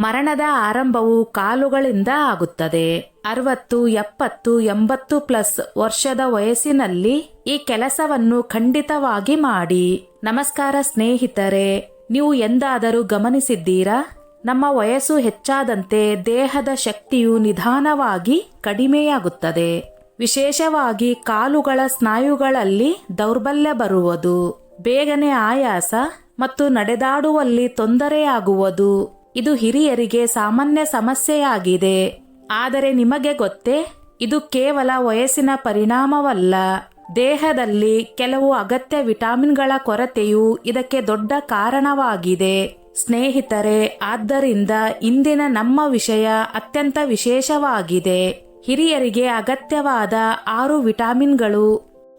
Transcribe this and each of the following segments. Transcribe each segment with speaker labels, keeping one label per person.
Speaker 1: ಮರಣದ ಆರಂಭವು ಕಾಲುಗಳಿಂದ ಆಗುತ್ತದೆ. 60, 70, 80+ ವರ್ಷದ ವಯಸ್ಸಿನಲ್ಲಿ ಈ ಕೆಲಸವನ್ನು ಖಂಡಿತವಾಗಿ ಮಾಡಿ. ನಮಸ್ಕಾರ ಸ್ನೇಹಿತರೆ, ನೀವು ಎಂದಾದರೂ ಗಮನಿಸಿದ್ದೀರಾ? ನಮ್ಮ ವಯಸ್ಸು ಹೆಚ್ಚಾದಂತೆ ದೇಹದ ಶಕ್ತಿಯು ನಿಧಾನವಾಗಿ ಕಡಿಮೆಯಾಗುತ್ತದೆ. ವಿಶೇಷವಾಗಿ ಕಾಲುಗಳ ಸ್ನಾಯುಗಳಲ್ಲಿ ದೌರ್ಬಲ್ಯ ಬರುವುದು, ಬೇಗನೆ ಆಯಾಸ ಮತ್ತು ನಡೆದಾಡುವಲ್ಲಿ ತೊಂದರೆಯಾಗುವುದು ಇದು ಹಿರಿಯರಿಗೆ ಸಾಮಾನ್ಯ ಸಮಸ್ಯೆಯಾಗಿದೆ. ಆದರೆ ನಿಮಗೆ ಗೊತ್ತೇ, ಇದು ಕೇವಲ ವಯಸ್ಸಿನ ಪರಿಣಾಮವಲ್ಲ. ದೇಹದಲ್ಲಿ ಕೆಲವು ಅಗತ್ಯ ವಿಟಮಿನ್ಗಳ ಕೊರತೆಯು ಇದಕ್ಕೆ ದೊಡ್ಡ ಕಾರಣವಾಗಿದೆ. ಸ್ನೇಹಿತರೆ, ಆದ್ದರಿಂದ ಇಂದಿನ ನಮ್ಮ ವಿಷಯ ಅತ್ಯಂತ ವಿಶೇಷವಾಗಿದೆ. ಹಿರಿಯರಿಗೆ ಅಗತ್ಯವಾದ 6 ವಿಟಮಿನ್ಗಳು.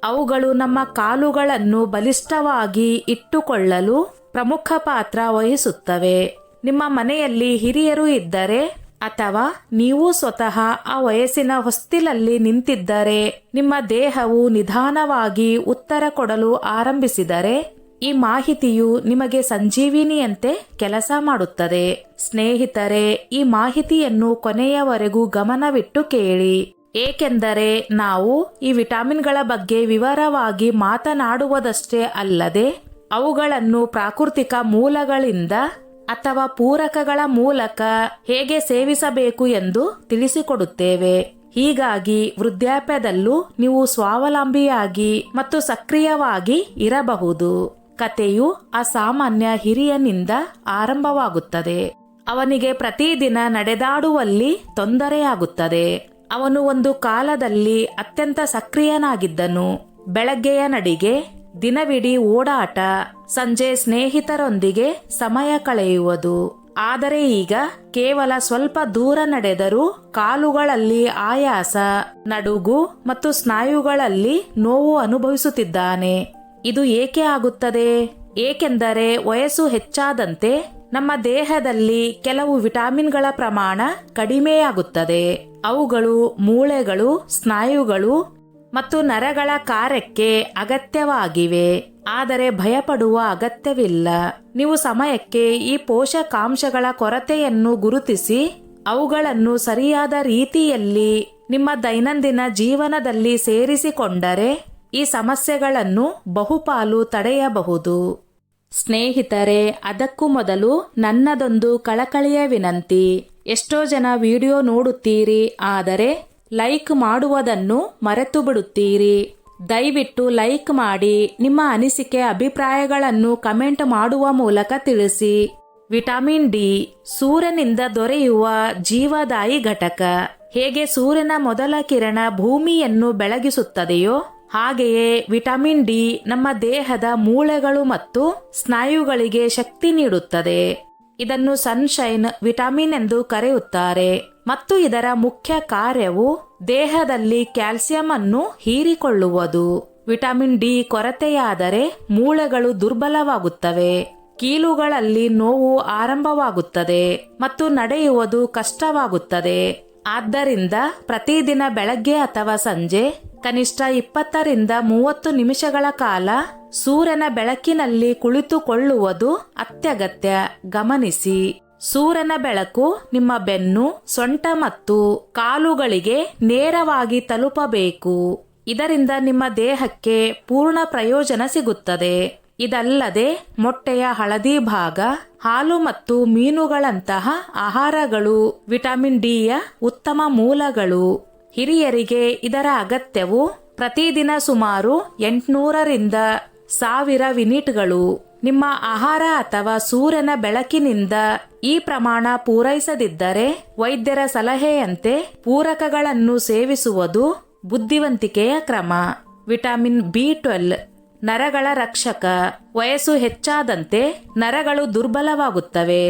Speaker 1: ಅವುಗಳು ನಮ್ಮ ಕಾಲುಗಳನ್ನು ಬಲಿಷ್ಠವಾಗಿ ಇಟ್ಟುಕೊಳ್ಳಲು ಪ್ರಮುಖ ಪಾತ್ರ ವಹಿಸುತ್ತವೆ. ನಿಮ್ಮ ಮನೆಯಲ್ಲಿ ಹಿರಿಯರು ಇದ್ದರೆ ಅಥವಾ ನೀವು ಸ್ವತಃ ಆ ವಯಸ್ಸಿನ ಹೊಸ್ತಿಲಲ್ಲಿ ನಿಂತಿದ್ದರೆ, ನಿಮ್ಮ ದೇಹವು ನಿಧಾನವಾಗಿ ಉತ್ತರ ಕೊಡಲು ಆರಂಭಿಸಿದರೆ ಈ ಮಾಹಿತಿಯು ನಿಮಗೆ ಸಂಜೀವಿನಿಯಂತೆ ಕೆಲಸ ಮಾಡುತ್ತದೆ. ಸ್ನೇಹಿತರೆ, ಈ ಮಾಹಿತಿಯನ್ನು ಕೊನೆಯವರೆಗೂ ಗಮನವಿಟ್ಟು ಕೇಳಿ, ಏಕೆಂದರೆ ನಾವು ಈ ವಿಟಮಿನ್ಗಳ ಬಗ್ಗೆ ವಿವರವಾಗಿ ಮಾತನಾಡುವುದಷ್ಟೇ ಅಲ್ಲದೆ ಅವುಗಳನ್ನು ಪ್ರಾಕೃತಿಕ ಮೂಲಗಳಿಂದ ಅಥವಾ ಪೂರಕಗಳ ಮೂಲಕ ಹೇಗೆ ಸೇವಿಸಬೇಕು ಎಂದು ತಿಳಿಸಿಕೊಡುತ್ತೇವೆ. ಹೀಗಾಗಿ ವೃದ್ಧಾಪ್ಯದಲ್ಲೂ ನೀವು ಸ್ವಾವಲಂಬಿಯಾಗಿ ಮತ್ತು ಸಕ್ರಿಯವಾಗಿ ಇರಬಹುದು. ಕಥೆಯು ಅಸಾಮಾನ್ಯ ಹಿರಿಯನಿಂದ ಆರಂಭವಾಗುತ್ತದೆ. ಅವನಿಗೆ ಪ್ರತಿದಿನ ನಡೆದಾಡುವಲ್ಲಿ ತೊಂದರೆಯಾಗುತ್ತದೆ. ಅವನು ಒಂದು ಕಾಲದಲ್ಲಿ ಅತ್ಯಂತ ಸಕ್ರಿಯನಾಗಿದ್ದನು. ಬೆಳಗ್ಗೆಯ ನಡಿಗೆ, ದಿನವಿಡೀ ಓಡಾಟ, ಸಂಜೆ ಸ್ನೇಹಿತರೊಂದಿಗೆ ಸಮಯ ಕಳೆಯುವುದು. ಆದರೆ ಈಗ ಕೇವಲ ಸ್ವಲ್ಪ ದೂರ ನಡೆದರೂ ಕಾಲುಗಳಲ್ಲಿ ಆಯಾಸ, ನಡುಗು ಮತ್ತು ಸ್ನಾಯುಗಳಲ್ಲಿ ನೋವು ಅನುಭವಿಸುತ್ತಿದ್ದಾನೆ. ಇದು ಏಕೆ ಆಗುತ್ತದೆ? ಏಕೆಂದರೆ ವಯಸ್ಸು ಹೆಚ್ಚಾದಂತೆ ನಮ್ಮ ದೇಹದಲ್ಲಿ ಕೆಲವು ವಿಟಮಿನ್ಗಳ ಪ್ರಮಾಣ ಕಡಿಮೆಯಾಗುತ್ತದೆ. ಅವುಗಳು ಮೂಳೆಗಳು, ಸ್ನಾಯುಗಳು ಮತ್ತು ನರಗಳ ಕಾರ್ಯಕ್ಕೆ ಅಗತ್ಯವಾಗಿವೆ. ಆದರೆ ಭಯಪಡುವ ಅಗತ್ಯವಿಲ್ಲ. ನೀವು ಸಮಯಕ್ಕೆ ಈ ಪೋಷಕಾಂಶಗಳ ಕೊರತೆಯನ್ನು ಗುರುತಿಸಿ ಅವುಗಳನ್ನು ಸರಿಯಾದ ರೀತಿಯಲ್ಲಿ ನಿಮ್ಮ ದೈನಂದಿನ ಜೀವನದಲ್ಲಿ ಸೇರಿಸಿಕೊಂಡರೆ ಈ ಸಮಸ್ಯೆಗಳನ್ನು ಬಹುಪಾಲು ತಡೆಯಬಹುದು. ಸ್ನೇಹಿತರೆ, ಅದಕ್ಕೂ ಮೊದಲು ನನ್ನದೊಂದು ಕಳಕಳಿಯ ವಿನಂತಿ. ಎಷ್ಟೋ ಜನ ವಿಡಿಯೋ ನೋಡುತ್ತೀರಿ, ಆದರೆ ಲೈಕ್ ಮಾಡುವುದನ್ನು ಮರೆತು ಬಿಡುತ್ತೀರಿ. ದಯವಿಟ್ಟು ಲೈಕ್ ಮಾಡಿ, ನಿಮ್ಮ ಅನಿಸಿಕೆ ಅಭಿಪ್ರಾಯಗಳನ್ನು ಕಮೆಂಟ್ ಮಾಡುವ ಮೂಲಕ ತಿಳಿಸಿ. ವಿಟಮಿನ್ ಡಿ ಸೂರ್ಯನಿಂದ ದೊರೆಯುವ ಜೀವದಾಯಿ ಘಟಕ. ಹೇಗೆ ಸೂರ್ಯನ ಮೊದಲ ಕಿರಣ ಭೂಮಿಯನ್ನು ಬೆಳಗಿಸುತ್ತದೆಯೋ ಹಾಗೆಯೇ ವಿಟಮಿನ್ ಡಿ ನಮ್ಮ ದೇಹದ ಮೂಳೆಗಳು ಮತ್ತು ಸ್ನಾಯುಗಳಿಗೆ ಶಕ್ತಿ ನೀಡುತ್ತದೆ. ಇದನ್ನು ಸನ್ಶೈನ್ ವಿಟಮಿನ್ ಎಂದು ಕರೆಯುತ್ತಾರೆ ಮತ್ತು ಇದರ ಮುಖ್ಯ ಕಾರ್ಯವು ದೇಹದಲ್ಲಿ ಕ್ಯಾಲ್ಸಿಯಂ ಅನ್ನು ಹೀರಿಕೊಳ್ಳುವುದು. ವಿಟಮಿನ್ ಡಿ ಕೊರತೆಯಾದರೆ ಮೂಳೆಗಳು ದುರ್ಬಲವಾಗುತ್ತವೆ, ಕೀಲುಗಳಲ್ಲಿ ನೋವು ಆರಂಭವಾಗುತ್ತದೆ ಮತ್ತು ನಡೆಯುವುದು ಕಷ್ಟವಾಗುತ್ತದೆ. ಆದ್ದರಿಂದ ಪ್ರತಿದಿನ ಬೆಳಗ್ಗೆ ಅಥವಾ ಸಂಜೆ ಕನಿಷ್ಠ 20 ರಿಂದ 30 ನಿಮಿಷಗಳ ಕಾಲ ಸೂರ್ಯನ ಬೆಳಕಿನಲ್ಲಿ ಕುಳಿತುಕೊಳ್ಳುವುದು ಅತ್ಯಗತ್ಯ. ಗಮನಿಸಿ, ಸೂರ್ಯನ ಬೆಳಕು ನಿಮ್ಮ ಬೆನ್ನು, ಸೊಂಟ ಮತ್ತು ಕಾಲುಗಳಿಗೆ ನೇರವಾಗಿ ತಲುಪಬೇಕು. ಇದರಿಂದ ನಿಮ್ಮ ದೇಹಕ್ಕೆ ಪೂರ್ಣ ಪ್ರಯೋಜನ ಸಿಗುತ್ತದೆ. ಇದಲ್ಲದೆ ಮೊಟ್ಟೆಯ ಹಳದಿ ಭಾಗ, ಹಾಲು ಮತ್ತು ಮೀನುಗಳಂತಹ ಆಹಾರಗಳು ವಿಟಮಿನ್ ಡಿಯ ಉತ್ತಮ ಮೂಲಗಳು. ಹಿರಿಯರಿಗೆ ಇದರ ಅಗತ್ಯವು ಪ್ರತಿದಿನ ಸುಮಾರು 800 ರಿಂದ 1000 ಯೂನಿಟ್ಗಳು. ನಿಮ್ಮ ಆಹಾರ ಅಥವಾ ಸೂರ್ಯನ ಬೆಳಕಿನಿಂದ ಈ ಪ್ರಮಾಣ ಪೂರೈಸದಿದ್ದರೆ ವೈದ್ಯರ ಸಲಹೆಯಂತೆ ಪೂರಕಗಳನ್ನು ಸೇವಿಸುವುದು ಬುದ್ಧಿವಂತಿಕೆಯ ಕ್ರಮ. ವಿಟಮಿನ್ ಬಿ12 ನರಗಳ ರಕ್ಷಕ. ವಯಸ್ಸು ಹೆಚ್ಚಾದಂತೆ ನರಗಳು ದುರ್ಬಲವಾಗುತ್ತವೆ.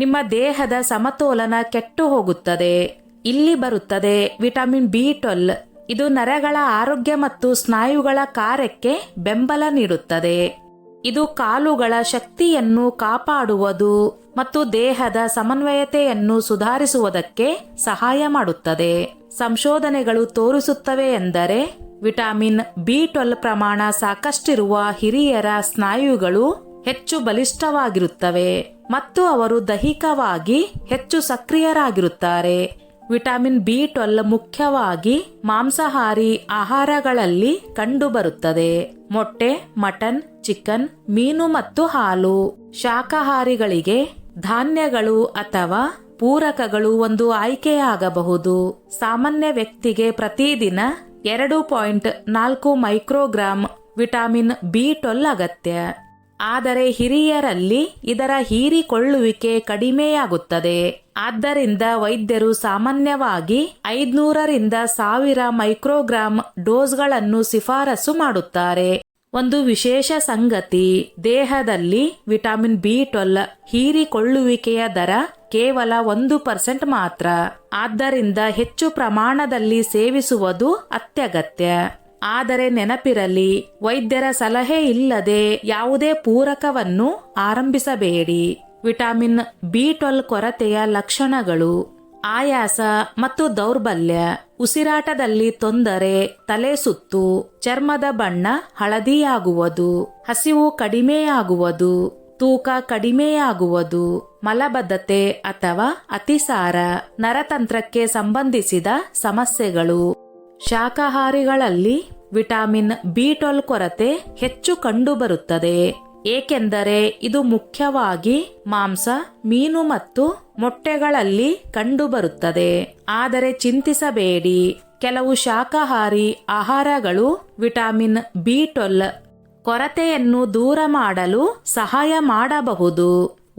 Speaker 1: ನಿಮ್ಮ ದೇಹದ ಸಮತೋಲನ ಕೆಟ್ಟು ಹೋಗುತ್ತದೆ. ಇಲ್ಲಿ ಬರುತ್ತದೆ ವಿಟಮಿನ್ ಬಿ12. ಇದು ನರಗಳ ಆರೋಗ್ಯ ಮತ್ತು ಸ್ನಾಯುಗಳ ಕಾರ್ಯಕ್ಕೆ ಬೆಂಬಲ ನೀಡುತ್ತದೆ. ಇದು ಕಾಲುಗಳ ಶಕ್ತಿಯನ್ನು ಕಾಪಾಡುವುದು ಮತ್ತು ದೇಹದ ಸಮನ್ವಯತೆಯನ್ನು ಸುಧಾರಿಸುವುದಕ್ಕೆ ಸಹಾಯ ಮಾಡುತ್ತದೆ. ಸಂಶೋಧನೆಗಳು ತೋರಿಸುತ್ತವೆ ಎಂದರೆ ವಿಟಮಿನ್ ಬಿ12 ಪ್ರಮಾಣ ಸಾಕಷ್ಟಿರುವ ಹಿರಿಯರ ಸ್ನಾಯುಗಳು ಹೆಚ್ಚು ಬಲಿಷ್ಠವಾಗಿರುತ್ತವೆ ಮತ್ತು ಅವರು ದೈಹಿಕವಾಗಿ ಹೆಚ್ಚು ಸಕ್ರಿಯರಾಗಿರುತ್ತಾರೆ. ವಿಟಮಿನ್ ಬಿ12 ಮುಖ್ಯವಾಗಿ ಮಾಂಸಾಹಾರಿ ಆಹಾರಗಳಲ್ಲಿ ಕಂಡುಬರುತ್ತದೆ. ಮೊಟ್ಟೆ, ಮಟನ್, ಚಿಕನ್, ಮೀನು ಮತ್ತು ಹಾಲು. ಶಾಕಾಹಾರಿಗಳಿಗೆ ಧಾನ್ಯಗಳು ಅಥವಾ ಪೂರಕಗಳು ಒಂದು ಆಯ್ಕೆಯಾಗಬಹುದು. ಸಾಮಾನ್ಯ ವ್ಯಕ್ತಿಗೆ ಪ್ರತಿದಿನ 2.4 ಮೈಕ್ರೋಗ್ರಾಂ ವಿಟಮಿನ್ ಬಿ12 ಅಗತ್ಯ. ಆದರೆ ಹಿರಿಯರಲ್ಲಿ ಇದರ ಹೀರಿಕೊಳ್ಳುವಿಕೆ ಕಡಿಮೆಯಾಗುತ್ತದೆ. ಆದ್ದರಿಂದ ವೈದ್ಯರು ಸಾಮಾನ್ಯವಾಗಿ 500ರಿಂದ 1000 ಮೈಕ್ರೋಗ್ರಾಂ ಡೋಸ್ಗಳನ್ನು ಶಿಫಾರಸು ಮಾಡುತ್ತಾರೆ. ಒಂದು ವಿಶೇಷ ಸಂಗತಿ, ದೇಹದಲ್ಲಿ ವಿಟಮಿನ್ ಬಿ12 ಹೀರಿಕೊಳ್ಳುವಿಕೆಯ ದರ ಕೇವಲ 1% ಮಾತ್ರ. ಆದ್ದರಿಂದ ಹೆಚ್ಚು ಪ್ರಮಾಣದಲ್ಲಿ ಸೇವಿಸುವುದು ಅತ್ಯಗತ್ಯ. ಆದರೆ ನೆನಪಿರಲಿ, ವೈದ್ಯರ ಸಲಹೆ ಇಲ್ಲದೆ ಯಾವುದೇ ಪೂರಕವನ್ನು ಆರಂಭಿಸಬೇಡಿ. ವಿಟಮಿನ್ ಬಿ12 ಕೊರತೆಯ ಲಕ್ಷಣಗಳು: ಆಯಾಸ ಮತ್ತು ದೌರ್ಬಲ್ಯ, ಉಸಿರಾಟದಲ್ಲಿ ತೊಂದರೆ, ತಲೆ ಸುತ್ತು, ಚರ್ಮದ ಬಣ್ಣ ಹಳದಿಯಾಗುವುದು, ಹಸಿವು ಕಡಿಮೆಯಾಗುವುದು, ತೂಕ ಕಡಿಮೆಯಾಗುವುದು, ಮಲಬದ್ಧತೆ ಅಥವಾ ಅತಿಸಾರ, ನರತಂತ್ರಕ್ಕೆ ಸಂಬಂಧಿಸಿದ ಸಮಸ್ಯೆಗಳು. ಶಾಕಾಹಾರಿಗಳಲ್ಲಿ ವಿಟಮಿನ್ ಬಿ12 ಕೊರತೆ ಹೆಚ್ಚು ಕಂಡುಬರುತ್ತದೆ, ಏಕೆಂದರೆ ಇದು ಮುಖ್ಯವಾಗಿ ಮಾಂಸ, ಮೀನು ಮತ್ತು ಮೊಟ್ಟೆಗಳಲ್ಲಿ ಕಂಡುಬರುತ್ತದೆ. ಆದರೆ ಚಿಂತಿಸಬೇಡಿ, ಕೆಲವು ಶಾಕಾಹಾರಿ ಆಹಾರಗಳು ವಿಟಮಿನ್ ಬಿ12 ಕೊರತೆಯನ್ನು ದೂರ ಮಾಡಲು ಸಹಾಯ ಮಾಡಬಹುದು.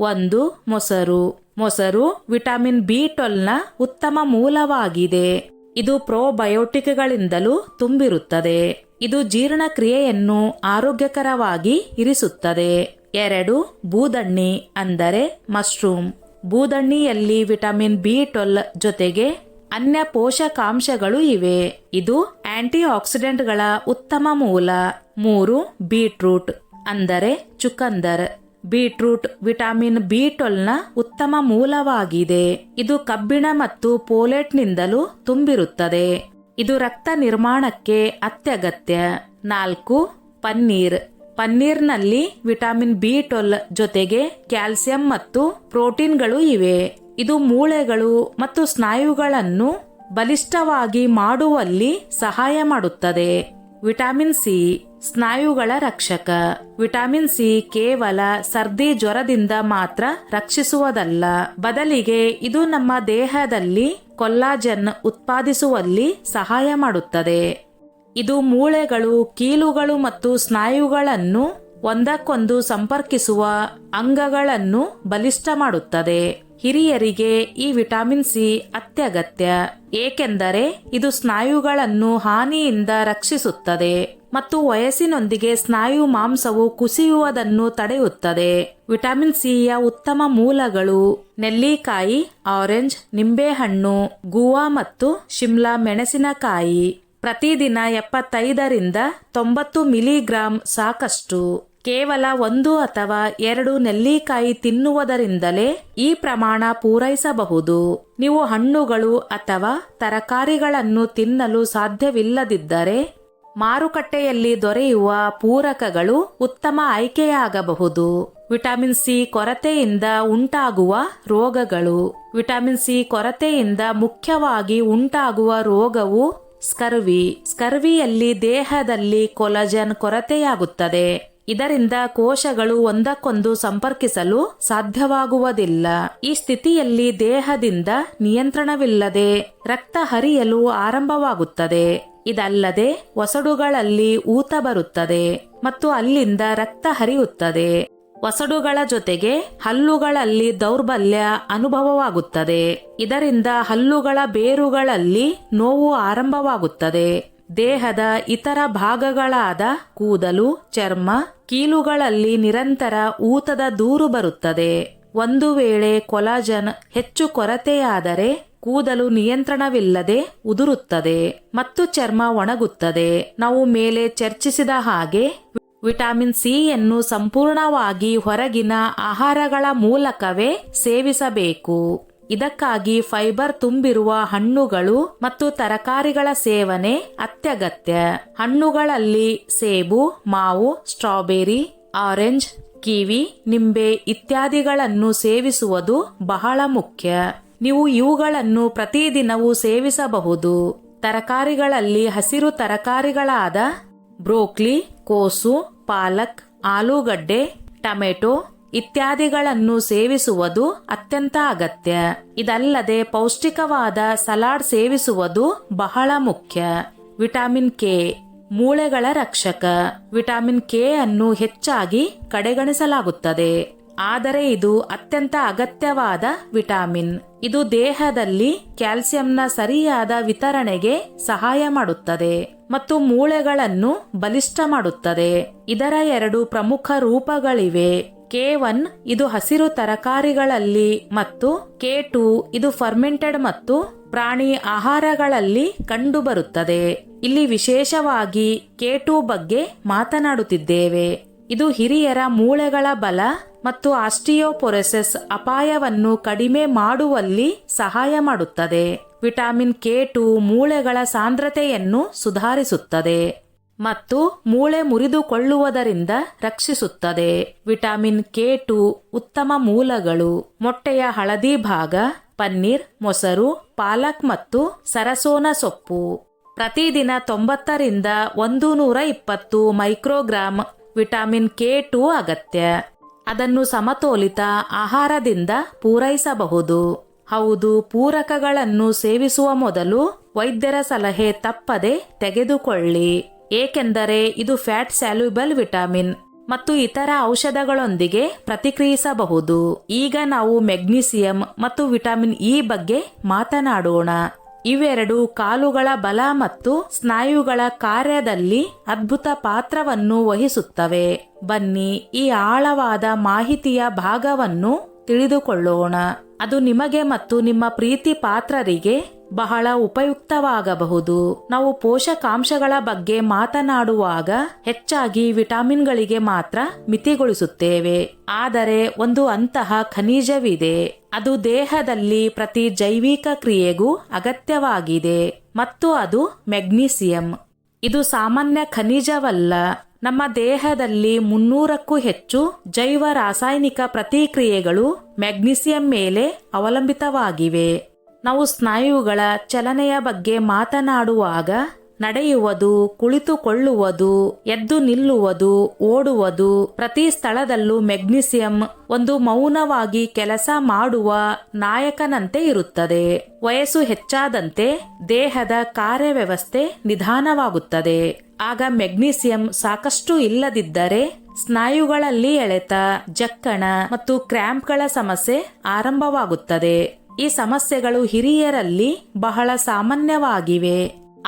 Speaker 1: 1. ಮೊಸರು. ಮೊಸರು ವಿಟಮಿನ್ ಬಿ12ನ ಉತ್ತಮ ಮೂಲವಾಗಿದೆ. ಇದು ಪ್ರೋಬಯೋಟಿಕ್ಗಳಿಂದಲೂ ತುಂಬಿರುತ್ತದೆ. ಇದು ಜೀರ್ಣಕ್ರಿಯೆಯನ್ನು ಆರೋಗ್ಯಕರವಾಗಿ ಇರಿಸುತ್ತದೆ. 2. ಬೂದಣ್ಣಿ ಅಂದರೆ ಮಶ್ರೂಮ್. ಬೂದಣ್ಣಿಯಲ್ಲಿ ವಿಟಮಿನ್ ಬಿ12 ಜೊತೆಗೆ ಅನ್ಯ ಪೋಷಕಾಂಶಗಳು ಇವೆ. ಇದು ಆಂಟಿ ಆಕ್ಸಿಡೆಂಟ್ಗಳ ಉತ್ತಮ ಮೂಲ. 3. ಬೀಟ್ರೂಟ್ ಅಂದರೆ ಚುಕಂದರ್. ಬೀಟ್ರೂಟ್ ವಿಟಮಿನ್ ಬಿ12ನ ಉತ್ತಮ ಮೂಲವಾಗಿದೆ. ಇದು ಕಬ್ಬಿಣ ಮತ್ತು ಫೋಲೇಟ್ನಿಂದಲೂ ತುಂಬಿರುತ್ತದೆ. ಇದು ರಕ್ತ ನಿರ್ಮಾಣಕ್ಕೆ ಅತ್ಯಗತ್ಯ. 4. ಪನ್ನೀರ್. ಪನ್ನೀರ್ನಲ್ಲಿ ವಿಟಮಿನ್ ಬಿ12 ಜೊತೆಗೆ ಕ್ಯಾಲ್ಸಿಯಂ ಮತ್ತು ಪ್ರೋಟೀನ್ಗಳು ಇವೆ. ಇದು ಮೂಳೆಗಳು ಮತ್ತು ಸ್ನಾಯುಗಳನ್ನು ಬಲಿಷ್ಠವಾಗಿ ಮಾಡುವಲ್ಲಿ ಸಹಾಯ ಮಾಡುತ್ತದೆ. ವಿಟಮಿನ್ ಸಿ ಸ್ನಾಯುಗಳ ರಕ್ಷಕ. ವಿಟಮಿನ್ ಸಿ ಕೇವಲ ಸರ್ದಿ ಜ್ವರದಿಂದ ಮಾತ್ರ ರಕ್ಷಿಸುವುದಲ್ಲ, ಬದಲಿಗೆ ಇದು ನಮ್ಮ ದೇಹದಲ್ಲಿ ಕೊಲ್ಲಾಜನ್ ಉತ್ಪಾದಿಸುವಲ್ಲಿ ಸಹಾಯ ಮಾಡುತ್ತದೆ. ಇದು ಮೂಳೆಗಳು, ಕೀಲುಗಳು ಮತ್ತು ಸ್ನಾಯುಗಳನ್ನು ಒಂದಕ್ಕೊಂದು ಸಂಪರ್ಕಿಸುವ ಅಂಗಗಳನ್ನು ಬಲಿಷ್ಠ ಮಾಡುತ್ತದೆ. ಹಿರಿಯರಿಗೆ ಈ ವಿಟಮಿನ್ ಸಿ ಅತ್ಯಗತ್ಯ, ಏಕೆಂದರೆ ಇದು ಸ್ನಾಯುಗಳನ್ನು ಹಾನಿಯಿಂದ ರಕ್ಷಿಸುತ್ತದೆ ಮತ್ತು ವಯಸ್ಸಿನೊಂದಿಗೆ ಸ್ನಾಯು ಮಾಂಸವು ಕುಸಿಯುವುದನ್ನು ತಡೆಯುತ್ತದೆ. ವಿಟಮಿನ್ ಸಿಯ ಉತ್ತಮ ಮೂಲಗಳು: ನೆಲ್ಲಿಕಾಯಿ, ಆರೆಂಜ್, ನಿಂಬೆಹಣ್ಣು, ಗುವಾ ಮತ್ತು ಶಿಮ್ಲಾ ಮೆಣಸಿನಕಾಯಿ. ಪ್ರತಿದಿನ 75ರಿಂದ 90 ಮಿಲಿಗ್ರಾಂ ಸಾಕಷ್ಟು. ಕೇವಲ 1 ಅಥವಾ 2 ನೆಲ್ಲಿಕಾಯಿ ತಿನ್ನುವುದರಿಂದಲೇ ಈ ಪ್ರಮಾಣ ಪೂರೈಸಬಹುದು. ನೀವು ಹಣ್ಣುಗಳು ಅಥವಾ ತರಕಾರಿಗಳನ್ನು ತಿನ್ನಲು ಸಾಧ್ಯವಿಲ್ಲದಿದ್ದರೆ ಮಾರುಕಟ್ಟೆಯಲ್ಲಿ ದೊರೆಯುವ ಪೂರಕಗಳು ಉತ್ತಮ ಆಯ್ಕೆಯಾಗಬಹುದು. ವಿಟಮಿನ್ ಸಿ ಕೊರತೆಯಿಂದ ಉಂಟಾಗುವ ರೋಗಗಳು. ವಿಟಮಿನ್ ಸಿ ಕೊರತೆಯಿಂದ ಮುಖ್ಯವಾಗಿ ಉಂಟಾಗುವ ರೋಗವು ಸ್ಕರ್ವಿ. ಸ್ಕರ್ವಿಯಲ್ಲಿ ದೇಹದಲ್ಲಿ ಕೊಲಾಜನ್ ಕೊರತೆಯಾಗುತ್ತದೆ. ಇದರಿಂದ ಕೋಶಗಳು ಒಂದಕ್ಕೊಂದು ಸಂಪರ್ಕಿಸಲು ಸಾಧ್ಯವಾಗುವುದಿಲ್ಲ. ಈ ಸ್ಥಿತಿಯಲ್ಲಿ ದೇಹದಿಂದ ನಿಯಂತ್ರಣವಿಲ್ಲದೆ ರಕ್ತ ಹರಿಯಲು ಆರಂಭವಾಗುತ್ತದೆ. ಇದಲ್ಲದೆ ಒಸಡುಗಳಲ್ಲಿ ಊತ ಬರುತ್ತದೆ ಮತ್ತು ಅಲ್ಲಿಂದ ರಕ್ತ ಹರಿಯುತ್ತದೆ. ಒಸಡುಗಳ ಜೊತೆಗೆ ಹಲ್ಲುಗಳಲ್ಲಿ ದೌರ್ಬಲ್ಯ ಅನುಭವವಾಗುತ್ತದೆ. ಇದರಿಂದ ಹಲ್ಲುಗಳ ಬೇರುಗಳಲ್ಲಿ ನೋವು ಆರಂಭವಾಗುತ್ತದೆ. ದೇಹದ ಇತರ ಭಾಗಗಳಾದ ಕೂದಲು, ಚರ್ಮ, ಕೀಲುಗಳಲ್ಲಿ ನಿರಂತರ ಊತದ ದೂರು ಬರುತ್ತದೆ. ಒಂದು ವೇಳೆ ಕೊಲಾಜನ್ ಹೆಚ್ಚು ಕೊರತೆಯಾದರೆ ಕೂದಲು ನಿಯಂತ್ರಣವಿಲ್ಲದೆ ಉದುರುತ್ತದೆ ಮತ್ತು ಚರ್ಮ ಒಣಗುತ್ತದೆ. ನಾವು ಮೇಲೆ ಚರ್ಚಿಸಿದ ಹಾಗೆ ವಿಟಮಿನ್ ಸಿಯನ್ನು ಸಂಪೂರ್ಣವಾಗಿ ಹೊರಗಿನ ಆಹಾರಗಳ ಮೂಲಕವೇ ಸೇವಿಸಬೇಕು. ಇದಕ್ಕಾಗಿ ಫೈಬರ್ ತುಂಬಿರುವ ಹಣ್ಣುಗಳು ಮತ್ತು ತರಕಾರಿಗಳ ಸೇವನೆ ಅತ್ಯಗತ್ಯ. ಹಣ್ಣುಗಳಲ್ಲಿ ಸೇಬು, ಮಾವು, ಸ್ಟ್ರಾಬೆರಿ, ಆರೆಂಜ್, ಕಿವಿ, ನಿಂಬೆ ಇತ್ಯಾದಿಗಳನ್ನು ಸೇವಿಸುವುದು ಬಹಳ ಮುಖ್ಯ. ನೀವು ಇವುಗಳನ್ನು ಪ್ರತಿದಿನವೂ ಸೇವಿಸಬಹುದು. ತರಕಾರಿಗಳಲ್ಲಿ ಹಸಿರು ತರಕಾರಿಗಳಾದ ಬ್ರೋಕ್ಲಿ, ಕೋಸು, ಪಾಲಕ್, ಆಲೂಗಡ್ಡೆ, ಟೊಮೆಟೊ ಇತ್ಯಾದಿಗಳನ್ನು ಸೇವಿಸುವುದು ಅತ್ಯಂತ ಅಗತ್ಯ. ಇದಲ್ಲದೆ ಪೌಷ್ಟಿಕವಾದ ಸಲಾಡ್ ಸೇವಿಸುವುದು ಬಹಳ ಮುಖ್ಯ. ವಿಟಮಿನ್ ಕೆ ಮೂಳೆಗಳ ರಕ್ಷಕ. ವಿಟಮಿನ್ ಕೆ ಅನ್ನು ಹೆಚ್ಚಾಗಿ ಕಡೆಗಣಿಸಲಾಗುತ್ತದೆ, ಆದರೆ ಇದು ಅತ್ಯಂತ ಅಗತ್ಯವಾದ ವಿಟಮಿನ್. ಇದು ದೇಹದಲ್ಲಿ ಕ್ಯಾಲ್ಸಿಯಂನ ಸರಿಯಾದ ವಿತರಣೆಗೆ ಸಹಾಯ ಮಾಡುತ್ತದೆ ಮತ್ತು ಮೂಳೆಗಳನ್ನು ಬಲಿಷ್ಠ ಮಾಡುತ್ತದೆ. ಇದರ 2 ಪ್ರಮುಖ ರೂಪಗಳಿವೆ. K1 ಇದು ಹಸಿರು ತರಕಾರಿಗಳಲ್ಲಿ ಮತ್ತು K2 ಇದು ಫರ್ಮೆಂಟೆಡ್ ಮತ್ತು ಪ್ರಾಣಿ ಆಹಾರಗಳಲ್ಲಿ ಕಂಡುಬರುತ್ತದೆ. ಇಲ್ಲಿ ವಿಶೇಷವಾಗಿ K2 ಬಗ್ಗೆ ಮಾತನಾಡುತ್ತಿದ್ದೇವೆ. ಇದು ಹಿರಿಯರ ಮೂಳೆಗಳ ಬಲ ಮತ್ತು ಆಸ್ಟಿಯೋಪೊರೋಸಿಸ್ ಅಪಾಯವನ್ನು ಕಡಿಮೆ ಮಾಡುವಲ್ಲಿ ಸಹಾಯ ಮಾಡುತ್ತದೆ. ವಿಟಮಿನ್ K2 ಮೂಳೆಗಳ ಸಾಂದ್ರತೆಯನ್ನು ಸುಧಾರಿಸುತ್ತದೆ ಮತ್ತು ಮೂಳೆ ಮುರಿದುಕೊಳ್ಳುವುದರಿಂದ ರಕ್ಷಿಸುತ್ತದೆ. ವಿಟಮಿನ್ K2 ಉತ್ತಮ ಮೂಲಗಳು: ಮೊಟ್ಟೆಯ ಹಳದಿ ಭಾಗ, ಪನ್ನೀರ್, ಮೊಸರು, ಪಾಲಕ್ ಮತ್ತು ಸರಸೋನ ಸೊಪ್ಪು. ಪ್ರತಿದಿನ 90 ರಿಂದ 120 ಮೈಕ್ರೋಗ್ರಾಂ ವಿಟಮಿನ್ K2 ಅಗತ್ಯ. ಅದನ್ನು ಸಮತೋಲಿತ ಆಹಾರದಿಂದ ಪೂರೈಸಬಹುದು. ಹೌದು, ಪೂರಕಗಳನ್ನು ಸೇವಿಸುವ ಮೊದಲು ವೈದ್ಯರ ಸಲಹೆ ತಪ್ಪದೆ ತೆಗೆದುಕೊಳ್ಳಿ, ಏಕೆಂದರೆ ಇದು ಫ್ಯಾಟ್ ಸ್ಯಾಲ್ಯುಬಲ್ ವಿಟಮಿನ್ ಮತ್ತು ಇತರ ಔಷಧಗಳೊಂದಿಗೆ ಪ್ರತಿಕ್ರಿಯಿಸಬಹುದು. ಈಗ ನಾವು ಮೆಗ್ನೀಸಿಯಂ ಮತ್ತು ವಿಟಮಿನ್ ಇ ಬಗ್ಗೆ ಮಾತನಾಡೋಣ. ಇವೆರಡು ಕಾಲುಗಳ ಬಲ ಮತ್ತು ಸ್ನಾಯುಗಳ ಕಾರ್ಯದಲ್ಲಿ ಅದ್ಭುತ ಪಾತ್ರವನ್ನು ವಹಿಸುತ್ತವೆ. ಬನ್ನಿ ಈ ಆಳವಾದ ಮಾಹಿತಿಯ ಭಾಗವನ್ನು ತಿಳಿದುಕೊಳ್ಳೋಣ. ಅದು ನಿಮಗೆ ಮತ್ತು ನಿಮ್ಮ ಪ್ರೀತಿ ಪಾತ್ರರಿಗೆ ಬಹಳ ಉಪಯುಕ್ತವಾಗಬಹುದು. ನಾವು ಪೋಷಕಾಂಶಗಳ ಬಗ್ಗೆ ಮಾತನಾಡುವಾಗ ಹೆಚ್ಚಾಗಿ ವಿಟಮಿನ್ಗಳಿಗೆ ಮಾತ್ರ ಮಿತಿಗೊಳಿಸುತ್ತೇವೆ. ಆದರೆ ಒಂದು ಅಂತಹ ಖನಿಜವಿದೆ, ಅದು ದೇಹದಲ್ಲಿ ಪ್ರತಿ ಜೈವಿಕ ಕ್ರಿಯೆಗೂ ಅಗತ್ಯವಾಗಿದೆ ಮತ್ತು ಅದು ಮೆಗ್ನೀಸಿಯಂ. ಇದು ಸಾಮಾನ್ಯ ಖನಿಜವಲ್ಲ. ನಮ್ಮ ದೇಹದಲ್ಲಿ 300ಕ್ಕೂ ಹೆಚ್ಚು ಜೈವ ರಾಸಾಯನಿಕ ಪ್ರತಿಕ್ರಿಯೆಗಳು ಮೆಗ್ನೀಸಿಯಂ ಮೇಲೆ ಅವಲಂಬಿತವಾಗಿವೆ. ನಾವು ಸ್ನಾಯುಗಳ ಚಲನೆಯ ಬಗ್ಗೆ ಮಾತನಾಡುವಾಗ ನಡೆಯುವುದು, ಕುಳಿತುಕೊಳ್ಳುವುದು, ಎದ್ದು ನಿಲ್ಲುವುದು, ಓಡುವುದು, ಪ್ರತಿ ಸ್ಥಳದಲ್ಲೂ ಮೆಗ್ನೀಸಿಯಂ ಒಂದು ಮೌನವಾಗಿ ಕೆಲಸ ಮಾಡುವ ನಾಯಕನಂತೆ ಇರುತ್ತದೆ. ವಯಸ್ಸು ಹೆಚ್ಚಾದಂತೆ ದೇಹದ ಕಾರ್ಯವ್ಯವಸ್ಥೆ ನಿಧಾನವಾಗುತ್ತದೆ. ಆಗ ಮೆಗ್ನೀಸಿಯಂ ಸಾಕಷ್ಟು ಇಲ್ಲದಿದ್ದರೆ ಸ್ನಾಯುಗಳಲ್ಲಿ ಎಳೆತ, ಜಕ್ಕಣ ಮತ್ತು ಕ್ರ್ಯಾಂಪ್ಗಳ ಸಮಸ್ಯೆ ಆರಂಭವಾಗುತ್ತದೆ. ಈ ಸಮಸ್ಯೆಗಳು ಹಿರಿಯರಲ್ಲಿ ಬಹಳ ಸಾಮಾನ್ಯವಾಗಿವೆ,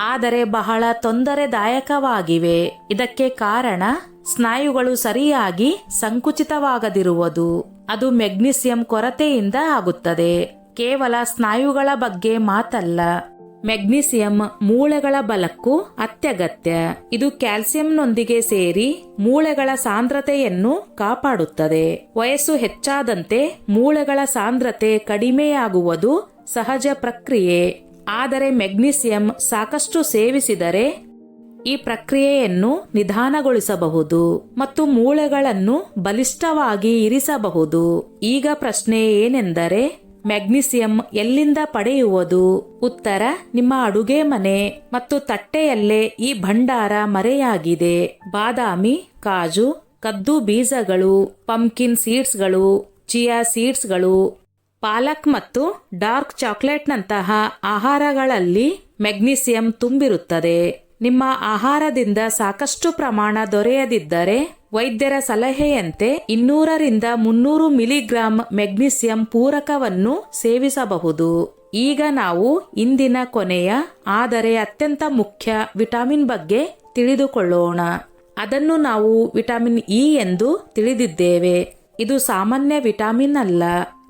Speaker 1: ಆದರೆ ಬಹಳ ತೊಂದರೆದಾಯಕವಾಗಿವೆ. ಇದಕ್ಕೆ ಕಾರಣ ಸ್ನಾಯುಗಳು ಸರಿಯಾಗಿ ಸಂಕುಚಿತವಾಗದಿರುವುದು. ಅದು ಮೆಗ್ನೀಸಿಯಂ ಕೊರತೆಯಿಂದ ಆಗುತ್ತದೆ. ಕೇವಲ ಸ್ನಾಯುಗಳ ಬಗ್ಗೆ ಮಾತಲ್ಲ, ಮೆಗ್ನೀಸಿಯಂ ಮೂಳೆಗಳ ಬಲಕ್ಕೂ ಅತ್ಯಗತ್ಯ. ಇದು ಕ್ಯಾಲ್ಸಿಯಂನೊಂದಿಗೆ ಸೇರಿ ಮೂಳೆಗಳ ಸಾಂದ್ರತೆಯನ್ನು ಕಾಪಾಡುತ್ತದೆ. ವಯಸ್ಸು ಹೆಚ್ಚಾದಂತೆ ಮೂಳೆಗಳ ಸಾಂದ್ರತೆ ಕಡಿಮೆಯಾಗುವುದು ಸಹಜ ಪ್ರಕ್ರಿಯೆ. ಆದರೆ ಮೆಗ್ನೀಸಿಯಂ ಸಾಕಷ್ಟು ಸೇವಿಸಿದರೆ ಈ ಪ್ರಕ್ರಿಯೆಯನ್ನು ನಿಧಾನಗೊಳಿಸಬಹುದು ಮತ್ತು ಮೂಳೆಗಳನ್ನು ಬಲಿಷ್ಠವಾಗಿ ಇರಿಸಬಹುದು. ಈಗ ಪ್ರಶ್ನೆ ಏನೆಂದರೆ, ಮೆಗ್ನೀಸಿಯಂ ಎಲ್ಲಿಂದ ಪಡೆಯುವುದು? ಉತ್ತರ, ನಿಮ್ಮ ಅಡುಗೆ ಮನೆ ಮತ್ತು ತಟ್ಟೆಯಲ್ಲೇ ಈ ಭಂಡಾರ ಮರೆಯಾಗಿದೆ. ಬಾದಾಮಿ, ಕಾಜು, ಕದ್ದು ಬೀಜಗಳು, ಪಂಪ್ಕಿನ್ ಸೀಡ್ಸ್ಗಳು, ಚಿಯಾ ಸೀಡ್ಸ್ಗಳು, ಪಾಲಕ್ ಮತ್ತು ಡಾರ್ಕ್ ಚಾಕ್ಲೇಟ್ನಂತಹ ಆಹಾರಗಳಲ್ಲಿ ಮೆಗ್ನೀಸಿಯಂ ತುಂಬಿರುತ್ತದೆ. ನಿಮ್ಮ ಆಹಾರದಿಂದ ಸಾಕಷ್ಟು ಪ್ರಮಾಣ ದೊರೆಯದಿದ್ದರೆ ವೈದ್ಯರ ಸಲಹೆಯಂತೆ 200 ರಿಂದ 300 ಮಿಲಿಗ್ರಾಂ ಮೆಗ್ನೀಸಿಯಂ ಪೂರಕವನ್ನು ಸೇವಿಸಬಹುದು. ಈಗ ನಾವು ಇಂದಿನ ಕೊನೆಯ ಆದರೆ ಅತ್ಯಂತ ಮುಖ್ಯ ವಿಟಮಿನ್ ಬಗ್ಗೆ ತಿಳಿದುಕೊಳ್ಳೋಣ. ಅದನ್ನು ನಾವು ವಿಟಮಿನ್ ಇ ಎಂದು ತಿಳಿದಿದ್ದೇವೆ. ಇದು ಸಾಮಾನ್ಯ ವಿಟಮಿನ್ ಅಲ್ಲ,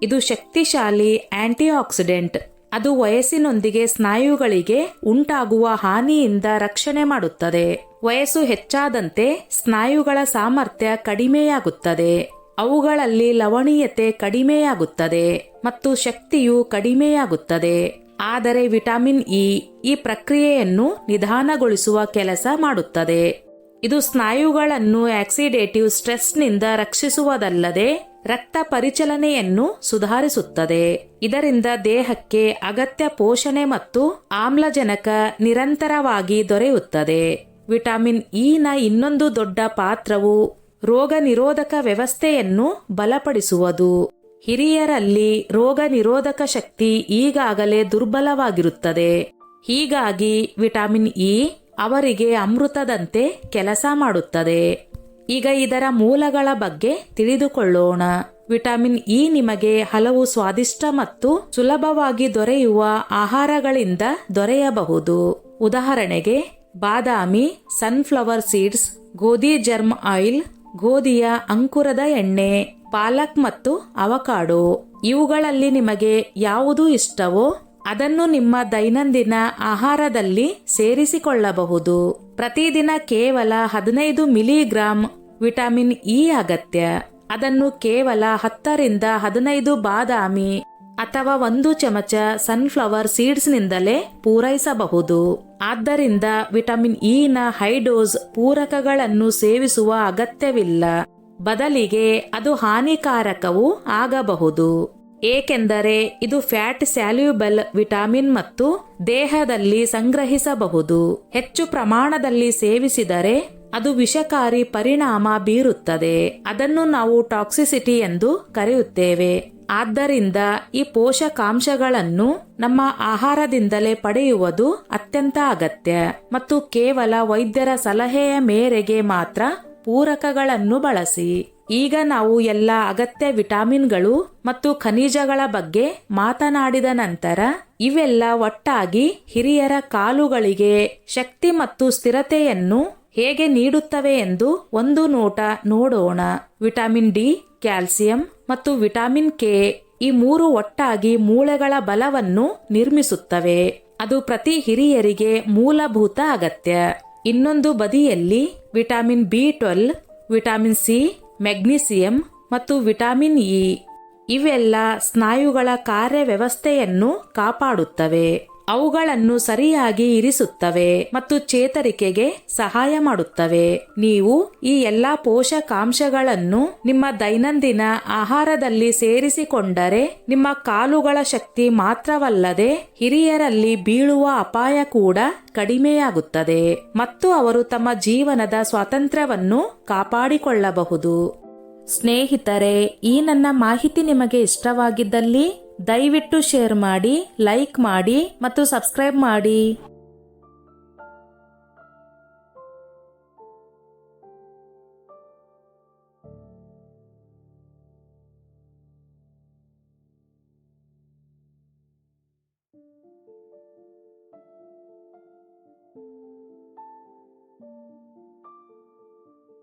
Speaker 1: ಇದು ಶಕ್ತಿಶಾಲಿ ಆಂಟಿಆಕ್ಸಿಡೆಂಟ್. ಅದು ವಯಸ್ಸಿನೊಂದಿಗೆ ಸ್ನಾಯುಗಳಿಗೆ ಉಂಟಾಗುವ ಹಾನಿಯಿಂದ ರಕ್ಷಣೆ ಮಾಡುತ್ತದೆ. ವಯಸ್ಸು ಹೆಚ್ಚಾದಂತೆ ಸ್ನಾಯುಗಳ ಸಾಮರ್ಥ್ಯ ಕಡಿಮೆಯಾಗುತ್ತದೆ, ಅವುಗಳಲ್ಲಿ ಲವಣೀಯತೆ ಕಡಿಮೆಯಾಗುತ್ತದೆ ಮತ್ತು ಶಕ್ತಿಯು ಕಡಿಮೆಯಾಗುತ್ತದೆ. ಆದರೆ ವಿಟಮಿನ್ ಇ ಈ ಪ್ರಕ್ರಿಯೆಯನ್ನು ನಿಧಾನಗೊಳಿಸುವ ಕೆಲಸ ಮಾಡುತ್ತದೆ. ಇದು ಸ್ನಾಯುಗಳನ್ನು ಆಕ್ಸಿಡೇಟಿವ್ ಸ್ಟ್ರೆಸ್ನಿಂದ ರಕ್ಷಿಸುವುದಲ್ಲದೆ ರಕ್ತ ಪರಿಚಲನೆಯನ್ನು ಸುಧಾರಿಸುತ್ತದೆ. ಇದರಿಂದ ದೇಹಕ್ಕೆ ಅಗತ್ಯ ಪೋಷಣೆ ಮತ್ತು ಆಮ್ಲಜನಕ ನಿರಂತರವಾಗಿ ದೊರೆಯುತ್ತದೆ. ವಿಟಮಿನ್ ಇ ನ ಇನ್ನೊಂದು ದೊಡ್ಡ ಪಾತ್ರವು ರೋಗ ನಿರೋಧಕ ವ್ಯವಸ್ಥೆಯನ್ನು ಬಲಪಡಿಸುವುದು. ಹಿರಿಯರಲ್ಲಿ ರೋಗ ನಿರೋಧಕ ಶಕ್ತಿ ಈಗಾಗಲೇ ದುರ್ಬಲವಾಗಿರುತ್ತದೆ. ಹೀಗಾಗಿ ವಿಟಮಿನ್ ಇ ಅವರಿಗೆ ಅಮೃತದಂತೆ ಕೆಲಸ ಮಾಡುತ್ತದೆ. ಈಗ ಇದರ ಮೂಲಗಳ ಬಗ್ಗೆ ತಿಳಿದುಕೊಳ್ಳೋಣ. ವಿಟಮಿನ್ ಇ ನಿಮಗೆ ಹಲವು ಸ್ವಾದಿಷ್ಟ ಮತ್ತು ಸುಲಭವಾಗಿ ದೊರೆಯುವ ಆಹಾರಗಳಿಂದ ದೊರೆಯಬಹುದು. ಉದಾಹರಣೆಗೆ ಬಾದಾಮಿ, ಸನ್ಫ್ಲವರ್ ಸೀಡ್ಸ್, ಗೋಧಿ ಜರ್ಮ್ ಆಯಿಲ್, ಗೋಧಿಯ ಅಂಕುರದ ಎಣ್ಣೆ, ಪಾಲಕ್ ಮತ್ತು ಅವಕಾಡೋ. ಇವುಗಳಲ್ಲಿ ನಿಮಗೆ ಯಾವುದು ಇಷ್ಟವೋ ಅದನ್ನು ನಿಮ್ಮ ದೈನಂದಿನ ಆಹಾರದಲ್ಲಿ ಸೇರಿಸಿಕೊಳ್ಳಬಹುದು. ಪ್ರತಿದಿನ ಕೇವಲ 15 ಮಿಲಿಗ್ರಾಂ ವಿಟಮಿನ್ ಇ ಅಗತ್ಯ. ಅದನ್ನು ಕೇವಲ 10 ರಿಂದ 15 ಬಾದಾಮಿ ಅಥವಾ 1 ಚಮಚ ಸನ್ಫ್ಲವರ್ ಸೀಡ್ಸ್ನಿಂದಲೇ ಪೂರೈಸಬಹುದು. ಆದ್ದರಿಂದ ವಿಟಮಿನ್ ಇ ನ ಹೈ ಡೋಸ್ ಪೂರಕಗಳನ್ನು ಸೇವಿಸುವ ಅಗತ್ಯವಿಲ್ಲ. ಬದಲಿಗೆ ಅದು ಹಾನಿಕಾರಕವೂ ಆಗಬಹುದು. ಏಕೆಂದರೆ ಇದು ಫ್ಯಾಟ್ ಸ್ಯಾಲ್ಯೂಬಲ್ ವಿಟಮಿನ್ ಮತ್ತು ದೇಹದಲ್ಲಿ ಸಂಗ್ರಹಿಸಬಹುದು. ಹೆಚ್ಚು ಪ್ರಮಾಣದಲ್ಲಿ ಸೇವಿಸಿದರೆ ಅದು ವಿಷಕಾರಿ ಪರಿಣಾಮ ಬೀರುತ್ತದೆ. ಅದನ್ನು ನಾವು ಟಾಕ್ಸಿಸಿಟಿ ಎಂದು ಕರೆಯುತ್ತೇವೆ. ಆದ್ದರಿಂದ ಈ ಪೋಷಕಾಂಶಗಳನ್ನು ನಮ್ಮ ಆಹಾರದಿಂದಲೇ ಪಡೆಯುವುದು ಅತ್ಯಂತ ಅಗತ್ಯ ಮತ್ತು ಕೇವಲ ವೈದ್ಯರ ಸಲಹೆಯ ಮೇರೆಗೆ ಮಾತ್ರ ಪೂರಕಗಳನ್ನು ಬಳಸಿ. ಈಗ ನಾವು ಎಲ್ಲ ಅಗತ್ಯ ವಿಟಮಿನ್ಗಳು ಮತ್ತು ಖನಿಜಗಳ ಬಗ್ಗೆ ಮಾತನಾಡಿದ ನಂತರ ಇವೆಲ್ಲ ಒಟ್ಟಾಗಿ ಹಿರಿಯರ ಕಾಲುಗಳಿಗೆ ಶಕ್ತಿ ಮತ್ತು ಸ್ಥಿರತೆಯನ್ನು ಹೇಗೆ ನೀಡುತ್ತವೆ ಎಂದು ಒಂದು ನೋಟ ನೋಡೋಣ. ವಿಟಮಿನ್ ಡಿ, ಕ್ಯಾಲ್ಸಿಯಂ ಮತ್ತು ವಿಟಮಿನ್ ಕೆ ಈ 3 ಒಟ್ಟಾಗಿ ಮೂಳೆಗಳ ಬಲವನ್ನು ನಿರ್ಮಿಸುತ್ತವೆ. ಅದು ಪ್ರತಿ ಹಿರಿಯರಿಗೆ ಮೂಲಭೂತ ಅಗತ್ಯ. ಇನ್ನೊಂದು ಬದಿಯಲ್ಲಿ ವಿಟಮಿನ್ ಬಿ12, ವಿಟಮಿನ್ ಸಿ, ಮೆಗ್ನೀಸಿಯಂ ಮತ್ತು ವಿಟಮಿನ್ ಇ ಇವೆಲ್ಲ ಸ್ನಾಯುಗಳ ಕಾರ್ಯವ್ಯವಸ್ಥೆಯನ್ನು ಕಾಪಾಡುತ್ತವೆ. ಅವುಗಳನ್ನು ಸರಿಯಾಗಿ ಇರಿಸುತ್ತವೆ ಮತ್ತು ಚೇತರಿಕೆಗೆ ಸಹಾಯ ಮಾಡುತ್ತವೆ. ನೀವು ಈ ಎಲ್ಲಾ ಪೋಷಕಾಂಶಗಳನ್ನು ನಿಮ್ಮ ದೈನಂದಿನ ಆಹಾರದಲ್ಲಿ ಸೇರಿಸಿಕೊಂಡರೆ ನಿಮ್ಮ ಕಾಲುಗಳ ಶಕ್ತಿ ಮಾತ್ರವಲ್ಲದೆ ಹಿರಿಯರಲ್ಲಿ ಬೀಳುವ ಅಪಾಯ ಕೂಡ ಕಡಿಮೆಯಾಗುತ್ತದೆ ಮತ್ತು ಅವರು ತಮ್ಮ ಜೀವನದ ಸ್ವಾತಂತ್ರ್ಯವನ್ನು ಕಾಪಾಡಿಕೊಳ್ಳಬಹುದು. ಸ್ನೇಹಿತರೆ, ಈ ನನ್ನ ಮಾಹಿತಿ ನಿಮಗೆ ಇಷ್ಟವಾಗಿದ್ದಲ್ಲಿ ದಯವಿಟ್ಟು ಶೇರ್ ಮಾಡಿ, ಲೈಕ್ ಮಾಡಿ ಮತ್ತು ಸಬ್ಸ್ಕ್ರೈಬ್ ಮಾಡಿ.